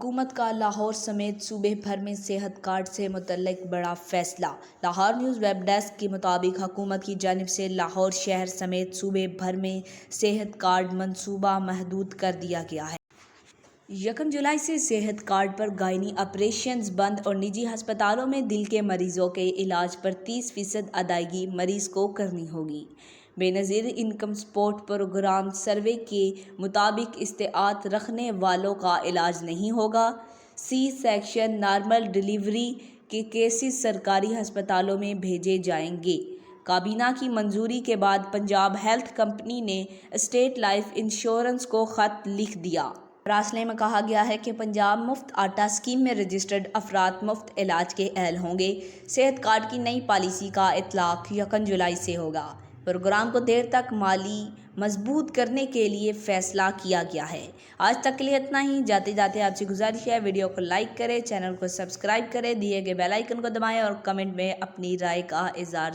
حکومت کا لاہور سمیت صوبے بھر میں صحت کارڈ سے متعلق بڑا فیصلہ۔ لاہور نیوز ویب ڈیسک کے مطابق حکومت کی جانب سے لاہور شہر سمیت صوبے بھر میں صحت کارڈ منصوبہ محدود کر دیا گیا ہے۔ 1 جولائی سے صحت کارڈ پر گائنی آپریشنز بند اور نجی ہسپتالوں میں دل کے مریضوں کے علاج پر 30% ادائیگی مریض کو کرنی ہوگی۔ بے نظیر انکم سپورٹ پروگرام سروے کے مطابق استطاعت رکھنے والوں کا علاج نہیں ہوگا۔ سی سیکشن نارمل ڈیلیوری کے کیسز سرکاری ہسپتالوں میں بھیجے جائیں گے۔ کابینہ کی منظوری کے بعد پنجاب ہیلتھ کمپنی نے اسٹیٹ لائف انشورنس کو خط لکھ دیا۔ مراسلے میں کہا گیا ہے کہ پنجاب مفت آٹا اسکیم میں رجسٹرڈ افراد مفت علاج کے اہل ہوں گے۔ صحت کارڈ کی نئی پالیسی کا اطلاق 1 جولائی سے ہوگا۔ پروگرام کو دیر تک مالی مضبوط کرنے کے لیے فیصلہ کیا گیا ہے۔ آج تک کے لیے اتنا ہی۔ جاتے جاتے آپ سے گزارش ہے ویڈیو کو لائک کریں، چینل کو سبسکرائب کریں، دیے گئے بیل آئیکن کو دبائیں اور کمنٹ میں اپنی رائے کا اظہار